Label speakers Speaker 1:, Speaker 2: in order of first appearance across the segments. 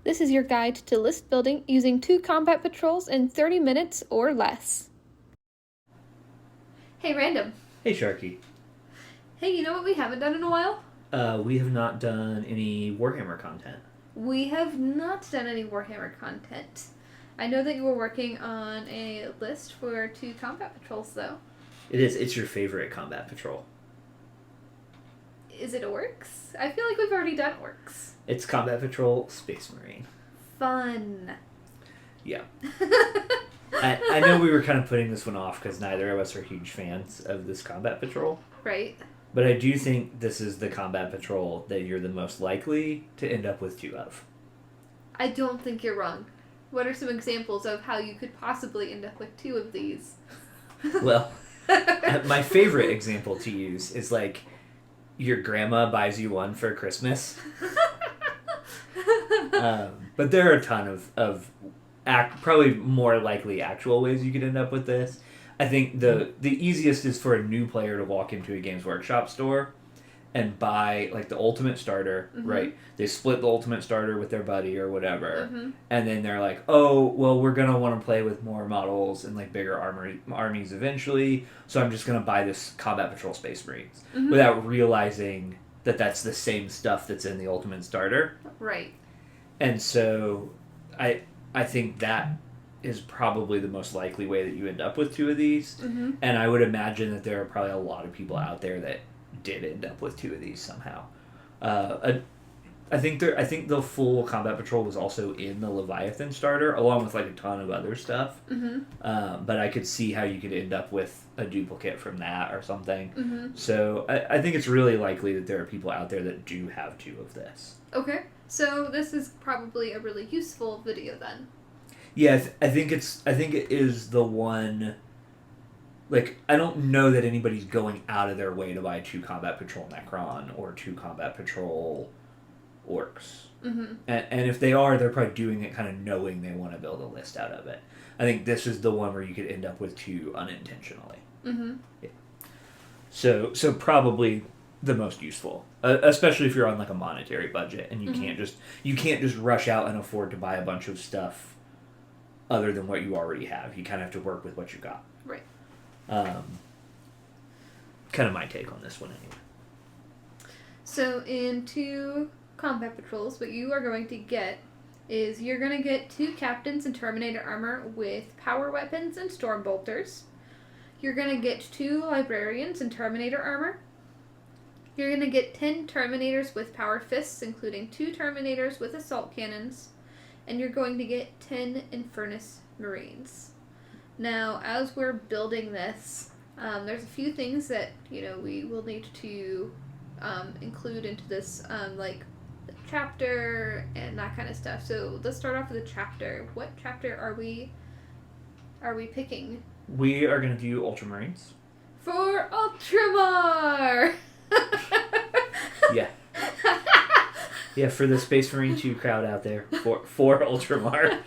Speaker 1: This is your guide to list building using 2 combat patrols in 30 minutes or less. Hey, Random.
Speaker 2: Hey, Sharkie.
Speaker 1: Hey, you know what we haven't done in a while?
Speaker 2: We have not done any Warhammer content.
Speaker 1: We have not done any Warhammer content. I know that you were working on a list for 2 combat patrols, though.
Speaker 2: It is. It's your favorite combat patrol.
Speaker 1: Is it orcs? I feel like we've already done orcs.
Speaker 2: It's Combat Patrol Space Marine.
Speaker 1: Fun.
Speaker 2: Yeah. I know we were kind of putting this one off because neither of us are huge fans of this combat patrol.
Speaker 1: Right.
Speaker 2: But I do think this is the combat patrol that you're the most likely to end up with 2 of.
Speaker 1: I don't think you're wrong. What are some examples of how you could possibly end up with 2 of these?
Speaker 2: Well, my favorite example to use is like your grandma buys you one for Christmas. But there are a ton of probably more likely actual ways you could end up with this. I think the easiest is for a new player to walk into a Games Workshop store and buy like the Ultimate Starter, right? They split the Ultimate Starter with their buddy or whatever, and then they're like, oh, well, we're gonna want to play with more models and like bigger armies eventually, so I'm just gonna buy this Combat Patrol Space Marines without realizing that that's the same stuff that's in the Ultimate Starter.
Speaker 1: Right.
Speaker 2: And so I think that is probably the most likely way that you end up with 2 of these. And I would imagine that there are probably a lot of people out there that did end up with 2 of these somehow. I think the full Combat Patrol was also in the Leviathan starter, along with like a ton of other stuff. But I could see how you could end up with a duplicate from that or something. So I think it's really likely that there are people out there that do have 2 of this.
Speaker 1: Okay. So this is probably a really useful video then.
Speaker 2: Yeah, I think it is the one. Like, I don't know that anybody's going out of their way to buy 2 Combat Patrol Necron or 2 Combat Patrol Orcs. And if they are, they're probably doing it kind of knowing they want to build a list out of it. I think this is the one where you could end up with 2 unintentionally. Yeah. So probably the most useful, especially if you're on like a monetary budget and you can't just rush out and afford to buy a bunch of stuff other than what you already have. You kind of have to work with what you got.
Speaker 1: Right.
Speaker 2: Kind of my take on this one anyway.
Speaker 1: So in 2 combat patrols, what you are going to get is you're going to get 2 captains in Terminator armor with power weapons and storm bolters. You're going to get 2 librarians in Terminator armor. You're going to get 10 Terminators with power fists, including 2 Terminators with assault cannons. And you're going to get 10 Infernus Marines. Now, as we're building this, there's a few things that, we will need to include into this, like the chapter and that kind of stuff. So let's start off with the chapter. What chapter are we picking?
Speaker 2: We are going to do Ultramarines.
Speaker 1: For Ultramar!
Speaker 2: Yeah. Yeah, for the Space Marine 2 crowd out there, for Ultramar.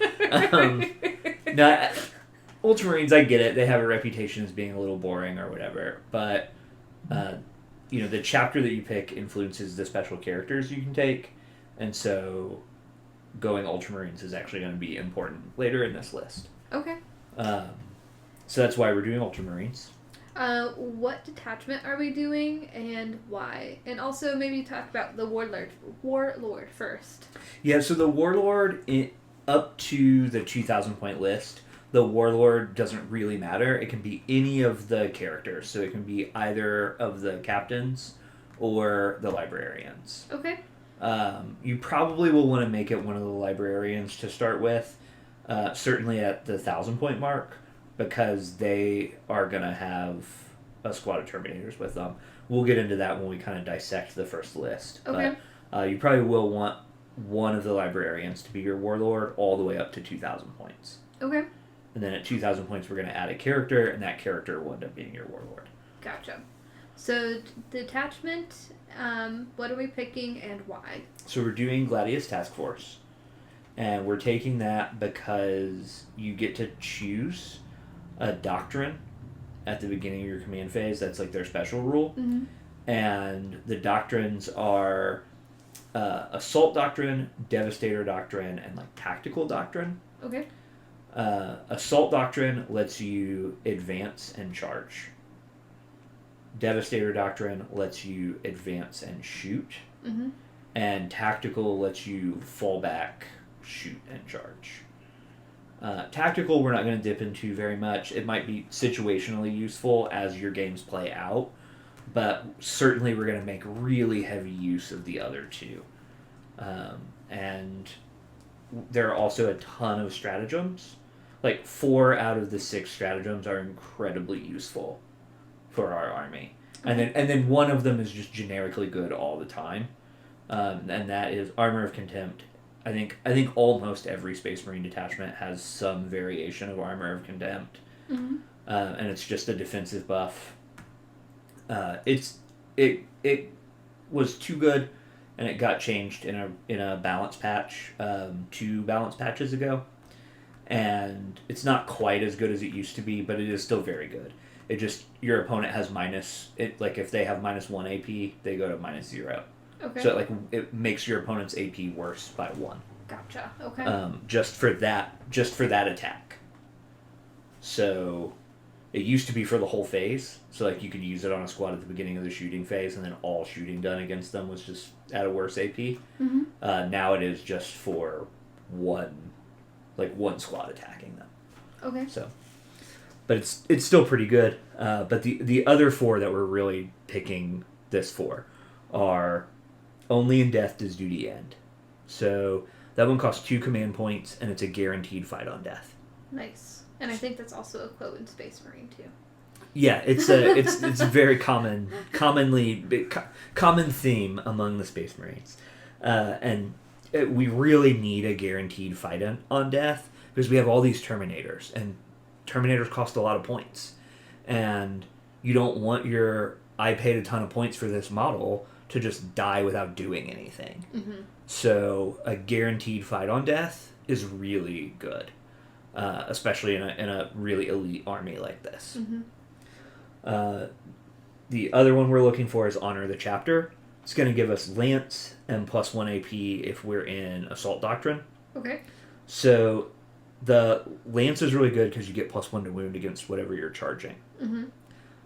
Speaker 2: Ultramarines, I get it. They have a reputation as being a little boring or whatever. But, the chapter that you pick influences the special characters you can take. And so going Ultramarines is actually going to be important later in this list.
Speaker 1: Okay.
Speaker 2: So that's why we're doing Ultramarines.
Speaker 1: What detachment are we doing and why? And also maybe talk about the Warlord first.
Speaker 2: Yeah, so the Warlord, up to the 2,000 point list, the Warlord doesn't really matter. It can be any of the characters. So it can be either of the captains or the librarians.
Speaker 1: Okay.
Speaker 2: You probably will want to make it one of the librarians to start with, certainly at the 1,000 point mark, because they are going to have a squad of Terminators with them. We'll get into that when we kind of dissect the first list.
Speaker 1: Okay.
Speaker 2: But you probably will want one of the librarians to be your Warlord all the way up to 2,000 points.
Speaker 1: Okay.
Speaker 2: And then at 2,000 points, we're going to add a character, and that character will end up being your Warlord.
Speaker 1: Gotcha. So, detachment, what are we picking and why?
Speaker 2: So we're doing Gladius Task Force. And we're taking that because you get to choose a doctrine at the beginning of your command phase. That's like their special rule. And the doctrines are Assault Doctrine, Devastator Doctrine, and like Tactical Doctrine.
Speaker 1: Okay.
Speaker 2: Assault Doctrine lets you advance and charge. Devastator Doctrine lets you advance and shoot.
Speaker 1: Mm-hmm.
Speaker 2: And Tactical lets you fall back, shoot, and charge. Tactical, we're not going to dip into very much. It might be situationally useful as your games play out, but certainly we're going to make really heavy use of the other two. And there are also a ton of stratagems. Like 4 out of the 6 stratagems are incredibly useful for our army,
Speaker 1: Okay.
Speaker 2: and then one of them is just generically good all the time, and that is Armor of Contempt. I think almost every Space Marine detachment has some variation of Armor of Contempt,
Speaker 1: Mm-hmm.
Speaker 2: and it's just a defensive buff. It was too good, and it got changed in a balance patch 2 balance patches ago, and it's not quite as good as it used to be, but it is still very good. It just your opponent has minus it like if they have -1 AP, they go to -0.
Speaker 1: Okay.
Speaker 2: So it makes your opponent's AP worse by 1.
Speaker 1: Gotcha. Okay.
Speaker 2: Just for that attack. So it used to be for the whole phase. So like you could use it on a squad at the beginning of the shooting phase, and then all shooting done against them was just at a worse AP.
Speaker 1: Mm-hmm.
Speaker 2: Now it is just for one squad attacking them.
Speaker 1: Okay.
Speaker 2: So, but it's still pretty good. But the other 4 that we're really picking this for are Only in Death Does Duty End. So that one costs 2 command points, and it's a guaranteed fight on death.
Speaker 1: Nice. And I think that's also a quote in Space Marine too.
Speaker 2: Yeah, it's a very common theme among the Space Marines, and we really need a guaranteed fight on death because we have all these Terminators, and Terminators cost a lot of points, and you don't want your I paid a ton of points for this model to just die without doing anything.
Speaker 1: Mm-hmm.
Speaker 2: So a guaranteed fight on death is really good, especially in a really elite army like this.
Speaker 1: Mm-hmm.
Speaker 2: The other one we're looking for is Honor the Chapter. It's going to give us Lance and +1 AP if we're in Assault Doctrine.
Speaker 1: Okay.
Speaker 2: So the Lance is really good because you get +1 to wound against whatever you're charging.
Speaker 1: Mm-hmm.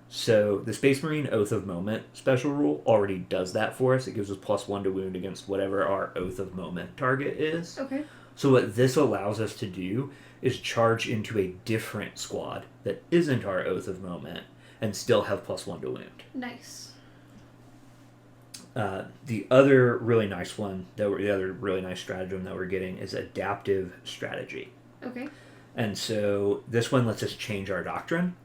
Speaker 2: So the Space Marine Oath of Moment special rule already does that for us. It gives us +1 to wound against whatever our Oath of Moment target is.
Speaker 1: Okay.
Speaker 2: So what this allows us to do is charge into a different squad that isn't our Oath of Moment and still have +1 to wound.
Speaker 1: Nice.
Speaker 2: The other really nice stratagem that we're getting is Adaptive Strategy.
Speaker 1: Okay.
Speaker 2: And so this one lets us change our doctrine.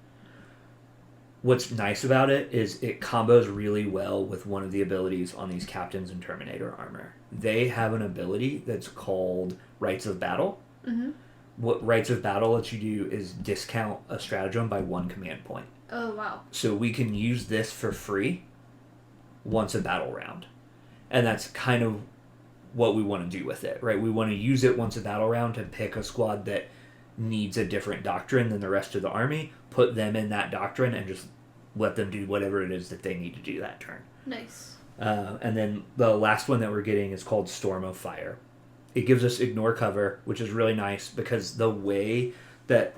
Speaker 2: What's nice about it is it combos really well with one of the abilities on these Captains and Terminator armor. They have an ability that's called Rites of Battle.
Speaker 1: Mm-hmm.
Speaker 2: What Rites of Battle lets you do is discount a stratagem by 1 command point.
Speaker 1: Oh, wow.
Speaker 2: So we can use this for free once a battle round. And that's kind of what we want to do with it, right? We want to use it once a battle round to pick a squad that needs a different doctrine than the rest of the army, put them in that doctrine, and just let them do whatever it is that they need to do that turn.
Speaker 1: Nice.
Speaker 2: And then the last one that we're getting is called Storm of Fire. It gives us Ignore Cover, which is really nice because the way that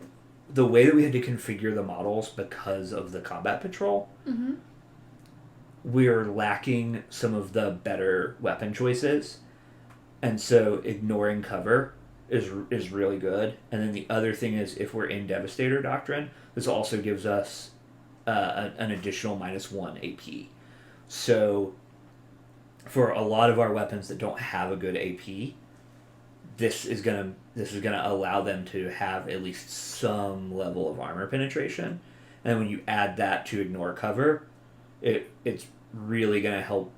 Speaker 2: we had to configure the models because of the combat patrol,
Speaker 1: Mm-hmm.
Speaker 2: we're lacking some of the better weapon choices, and so ignoring cover is really good. And then the other thing is if we're in Devastator Doctrine, this also gives us an additional -1 AP. So for a lot of our weapons that don't have a good AP, this is gonna allow them to have at least some level of armor penetration. And when you add that to Ignore Cover, it's really gonna help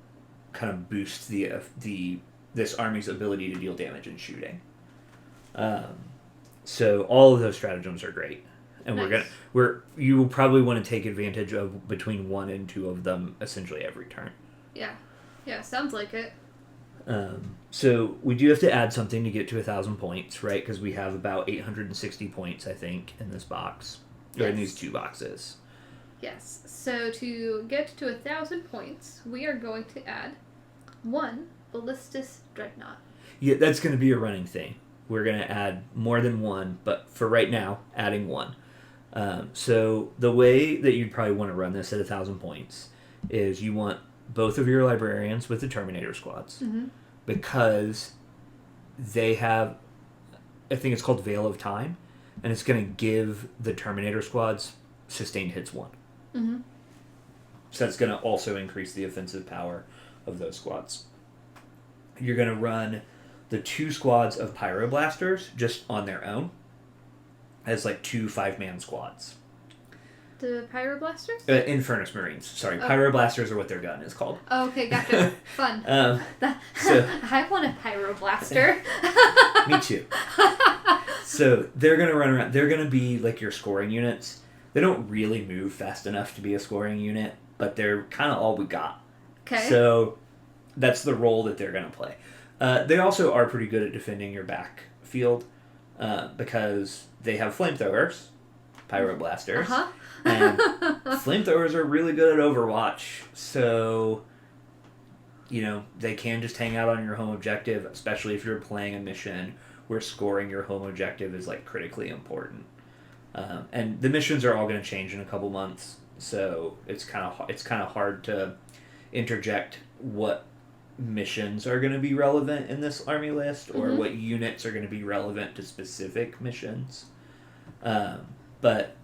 Speaker 2: kind of boost this army's ability to deal damage in shooting. So all of those stratagems are great, and
Speaker 1: Nice.
Speaker 2: you will probably want to take advantage of between 1 and 2 of them essentially every turn.
Speaker 1: Yeah, sounds like it.
Speaker 2: So we do have to add something to get to 1,000 points, right? Because we have about 860 points, I think, in this box, or in
Speaker 1: Yes.
Speaker 2: these 2 boxes.
Speaker 1: Yes. So to get to 1,000 points, we are going to add 1 ballistas dreadnought.
Speaker 2: Yeah, that's going to be a running thing. We're going to add more than one, but for right now, adding one. So the way that you'd probably want to run this at 1,000 points is you want both of your librarians with the Terminator squads, because they have, I think it's called Veil of Time, and it's going to give the Terminator squads sustained hits 1. So that's going to also increase the offensive power of those squads. You're going to run the 2 squads of Pyroblasters just on their own as like 2 5-man squads.
Speaker 1: The Pyroblasters?
Speaker 2: Infernus Marines. Sorry, Pyroblasters are what their gun is called.
Speaker 1: Oh, okay, gotcha. Fun.
Speaker 2: So
Speaker 1: I want a Pyroblaster.
Speaker 2: Me too. So they're going to run around. They're going to be like your scoring units. They don't really move fast enough to be a scoring unit, but they're kind of all we got.
Speaker 1: Okay.
Speaker 2: So that's the role that they're going to play. They also are pretty good at defending your backfield because they have flamethrowers, pyroblasters, and flamethrowers are really good at Overwatch. So, you know, they can just hang out on your home objective, especially if you're playing a mission where scoring your home objective is like critically important. And the missions are all going to change in a couple months, so it's kind of hard to interject what missions are going to be relevant in this army list or what units are going to be relevant to specific missions. But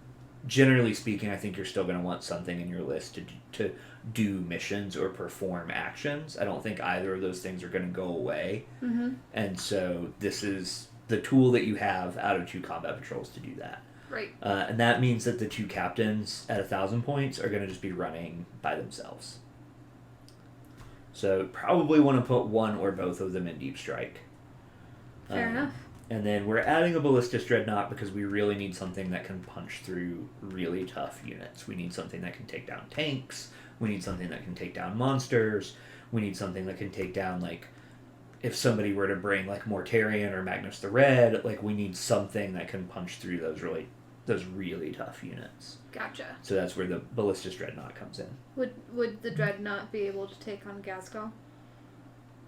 Speaker 2: generally speaking, I think you're still going to want something in your list to do missions or perform actions. I don't think either of those things are going to go away. And so this is the tool that you have out of 2 combat patrols to do that.
Speaker 1: Right.
Speaker 2: And that means that the 2 captains at 1,000 points are going to just be running by themselves. So probably want to put one or both of them in Deep Strike.
Speaker 1: Fair enough.
Speaker 2: And then we're adding a Ballistas Dreadnought because we really need something that can punch through really tough units. We need something that can take down tanks. We need something that can take down monsters. We need something that can take down, like, if somebody were to bring, like, Mortarion or Magnus the Red, like, we need something that can punch through those really tough units.
Speaker 1: Gotcha.
Speaker 2: So that's where the Ballistas Dreadnought comes in.
Speaker 1: Would the Dreadnought be able to take on Ghazghkull?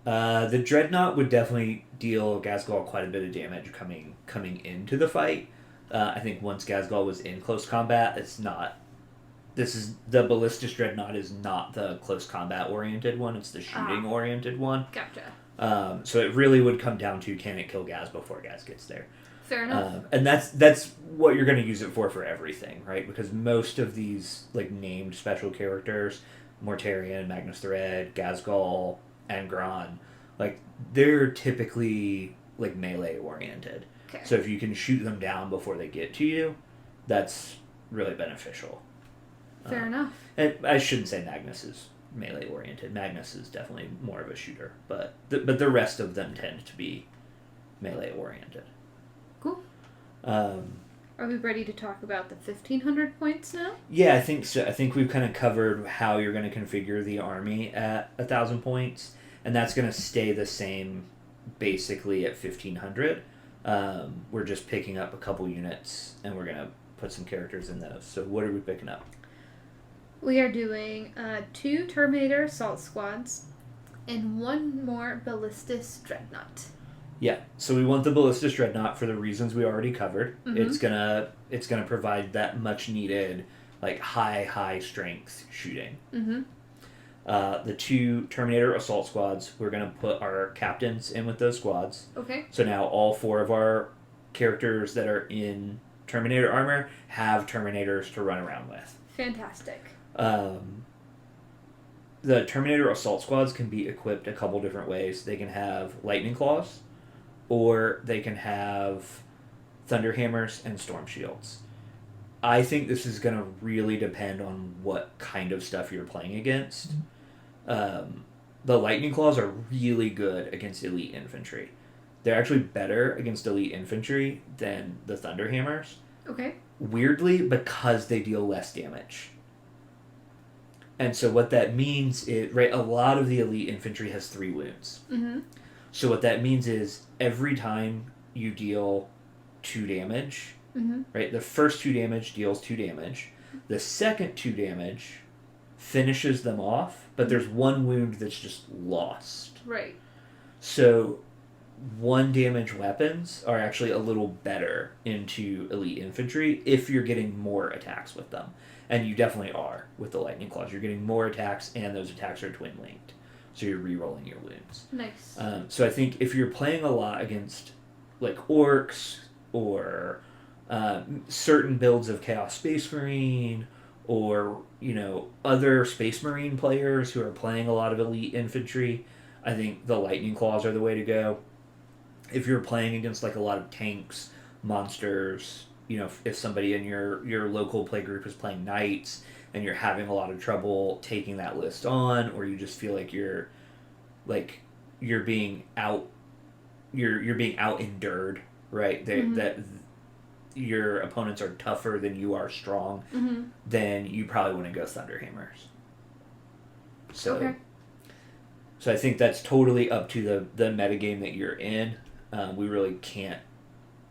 Speaker 2: The Dreadnought would definitely deal Ghazghkull quite a bit of damage coming into the fight. I think once Ghazghkull was in close combat, the Ballistas Dreadnought is not the close combat oriented one, it's the shooting oriented one.
Speaker 1: Gotcha.
Speaker 2: So it really would come down to, can it kill Gaz before Gaz gets there?
Speaker 1: Fair enough.
Speaker 2: And that's what you're going to use it for everything, right? Because most of these like named special characters, Mortarion, Magnus the Red, Ghazghkull, and Gron, like they're typically like melee oriented.
Speaker 1: Okay.
Speaker 2: So if you can shoot them down before they get to you, that's really beneficial.
Speaker 1: Fair enough.
Speaker 2: And I shouldn't say Magnus is melee oriented. Magnus is definitely more of a shooter, but the rest of them tend to be melee oriented.
Speaker 1: Cool. Are we ready to talk about the 1,500 points now?
Speaker 2: Yeah, I think so. I think we've kind of covered how you're going to configure the army at 1,000 points, and that's going to stay the same basically at 1,500. We're just picking up a couple units, and we're going to put some characters in those. So what are we picking up?
Speaker 1: We are doing 2 Terminator Assault Squads and 1 more Ballistas Dreadnought.
Speaker 2: Yeah, so we want the Ballistas Dreadnought for the reasons we already covered. It's gonna provide that much needed like high strength shooting. The 2 Terminator Assault Squads, we're gonna put our captains in with those squads.
Speaker 1: Okay.
Speaker 2: So now all 4 of our characters that are in Terminator armor have Terminators to run around with.
Speaker 1: Fantastic.
Speaker 2: The Terminator Assault Squads can be equipped a couple different ways. They can have Lightning Claws, or they can have Thunder Hammers and Storm Shields. I think this is going to really depend on what kind of stuff you're playing against. The Lightning Claws are really good against elite infantry. They're actually better against elite infantry than the Thunder Hammers.
Speaker 1: Okay.
Speaker 2: Weirdly, because they deal less damage. And so what that means is, right, a lot of the elite infantry has 3 wounds. So what that means is every time you deal 2 damage, right, the first 2 damage deals 2 damage. The second 2 damage finishes them off, but there's 1 wound that's just lost.
Speaker 1: Right.
Speaker 2: So 1 damage weapons are actually a little better into elite infantry if you're getting more attacks with them. And you definitely are with the lightning claws. You're getting more attacks, and those attacks are twin linked. So you're re-rolling your wounds.
Speaker 1: Nice.
Speaker 2: So I think if you're playing a lot against like orcs or certain builds of Chaos Space Marine or other Space Marine players who are playing a lot of elite infantry, I think the lightning claws are the way to go. If you're playing against like a lot of tanks, monsters, if somebody in your local play group is playing knights and you're having a lot of trouble taking that list on, or you just feel like you're being out endured, right? That your opponents are tougher than you are strong, then you probably want to go Thunderhammers. So,
Speaker 1: okay.
Speaker 2: So I think that's totally up to the metagame that you're in. We really can't.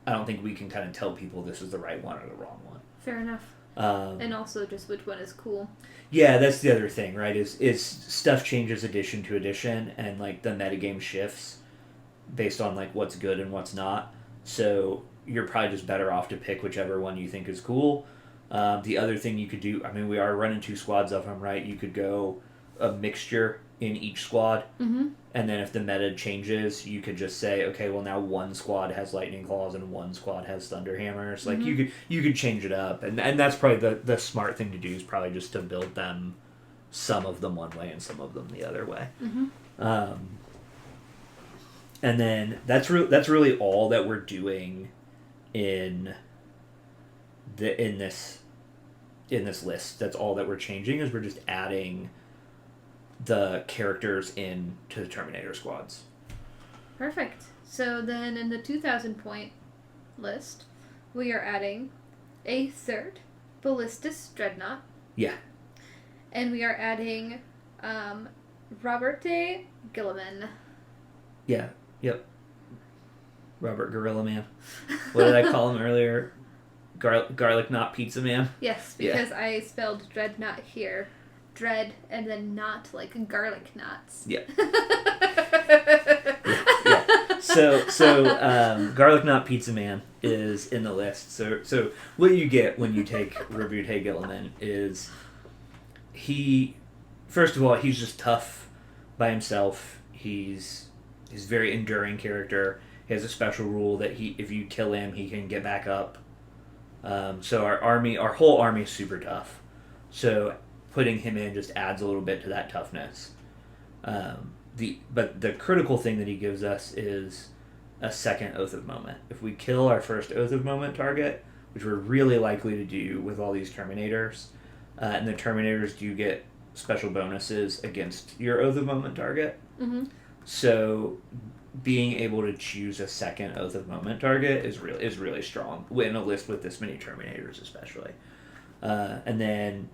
Speaker 2: I don't think we can kind of tell people this is the right one or the wrong one.
Speaker 1: Fair enough. And also just which one is cool.
Speaker 2: Yeah, that's the other thing, right? Is stuff changes edition to edition, and like the metagame shifts based on like what's good and what's not. So you're probably just better off to pick whichever one you think is cool. The other thing you could do, I mean, we are running 2 squads of them, right? You could go a mixture in each squad, and then if the meta changes, you could just say, okay, well now 1 squad has lightning claws and 1 squad has thunderhammers. Like you could change it up, and that's probably the smart thing to do is probably just to build them, some of them one way and some of them the other way. And then that's really all that we're doing in this list. That's all that we're changing, is we're just adding the characters in to the Terminator squads.
Speaker 1: Perfect. So then in the 2,000 point list, we are adding a 3rd Ballistus Dreadnought.
Speaker 2: Yeah.
Speaker 1: And we are adding Roberte Gilliman.
Speaker 2: Yeah. Yep. Robert Gorilla Man. What did I call him earlier? Garlic Knot Pizza Man?
Speaker 1: Yes, because I spelled Dreadnought here. Dread and then not like garlic knots.
Speaker 2: Yeah. yeah. So Garlic Knot Pizza Man is in the list. So what you get when you take Robert Gilliman is first of all, he's just tough by himself. He's a very enduring character. He has a special rule that if you kill him, he can get back up. So our whole army is super tough. So putting him in just adds a little bit to that toughness. But the critical thing that he gives us is a 2nd Oath of Moment. If we kill our first Oath of Moment target, which we're really likely to do with all these Terminators, and the Terminators do get special bonuses against your Oath of Moment target. So being able to choose a 2nd Oath of Moment target is really strong in a list with this many Terminators, especially. And then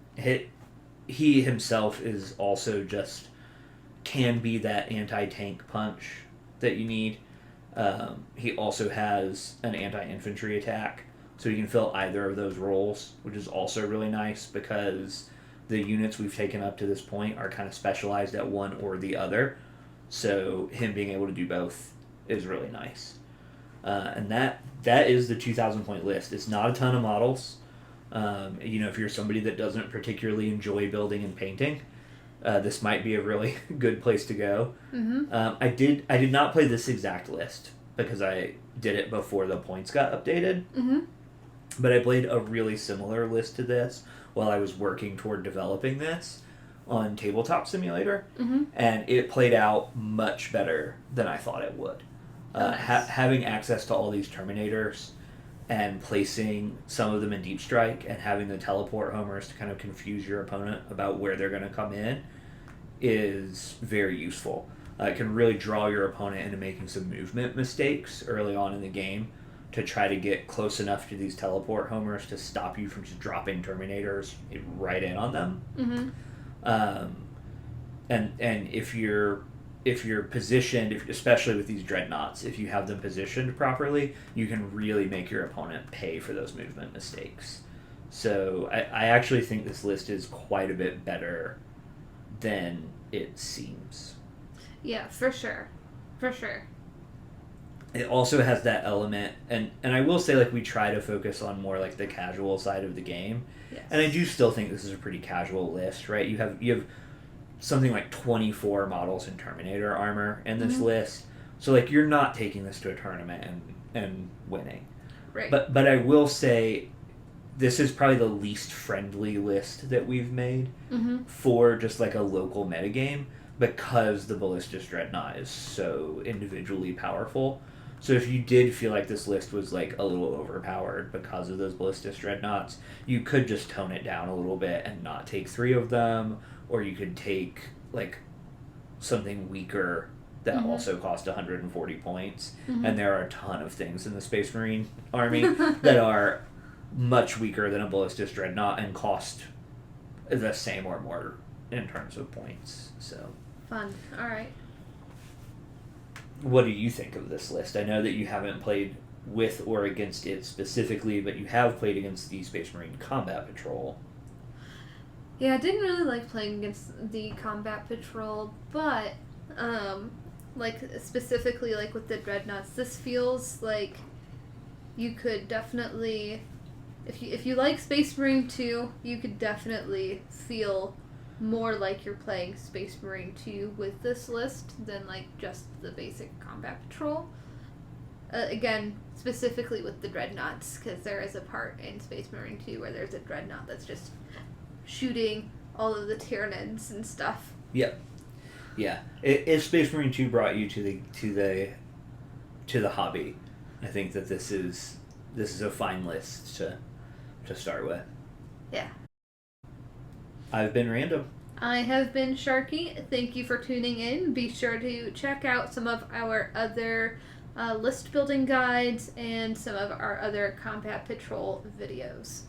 Speaker 2: he himself is also just can be that anti-tank punch that you need. He also has an anti-infantry attack, so you can fill either of those roles, which is also really nice because the units we've taken up to this point are kind of specialized at one or the other. So him being able to do both is really nice. And that is the 2,000 point list. It's not a ton of models. If you're somebody that doesn't particularly enjoy building and painting, this might be a really good place to go. I did not play this exact list because I did it before the points got updated. But I played a really similar list to this while I was working toward developing this on Tabletop Simulator, and it played out much better than I thought it would.
Speaker 1: Nice.
Speaker 2: Having access to all these Terminators and placing some of them in Deep Strike and having the teleport homers to kind of confuse your opponent about where they're going to come in is very useful. It can really draw your opponent into making some movement mistakes early on in the game to try to get close enough to these teleport homers to stop you from just dropping Terminators right in on them. And if you're positioned, especially with these dreadnoughts, if you have them positioned properly, you can really make your opponent pay for those movement mistakes. So I actually think this list is quite a bit better than it seems.
Speaker 1: Yeah, for sure. For sure.
Speaker 2: It also has that element, and I will say, like, we try to focus on more like the casual side of the game,
Speaker 1: Yes.
Speaker 2: and I do still think this is a pretty casual list, right? You have something like 24 models in Terminator armor in this list, so like you're not taking this to a tournament and winning.
Speaker 1: Right.
Speaker 2: But I will say, this is probably the least friendly list that we've made for just like a local metagame, because the Ballistus Dreadnought is so individually powerful. So if you did feel like this list was like a little overpowered because of those Ballistus Dreadnoughts, you could just tone it down a little bit and not take 3 of them, or you could take like something weaker that also cost 140 points. And there are a ton of things in the Space Marine army that are much weaker than a Ballistus Dreadnought and cost the same or more in terms of points. So
Speaker 1: Fun. All right.
Speaker 2: what do you think of this list? I know that you haven't played with or against it specifically, but you have played against the Space Marine Combat Patrol.
Speaker 1: Yeah, I didn't really like playing against the Combat Patrol, but like specifically like with the Dreadnoughts, this feels like you could definitely, if you like Space Marine 2, you could definitely feel more like you're playing Space Marine 2 with this list than like just the basic Combat Patrol. Again, specifically with the Dreadnoughts, because there is a part in Space Marine 2 where there's a Dreadnought that's just shooting all of the Tyranids and stuff.
Speaker 2: Yep. Yeah. If Space Marine 2 brought you to the hobby, I think that this is a fine list to start with.
Speaker 1: Yeah.
Speaker 2: I've been Random.
Speaker 1: I have been Sharkie. Thank you for tuning in. Be sure to check out some of our other list building guides and some of our other Combat Patrol videos.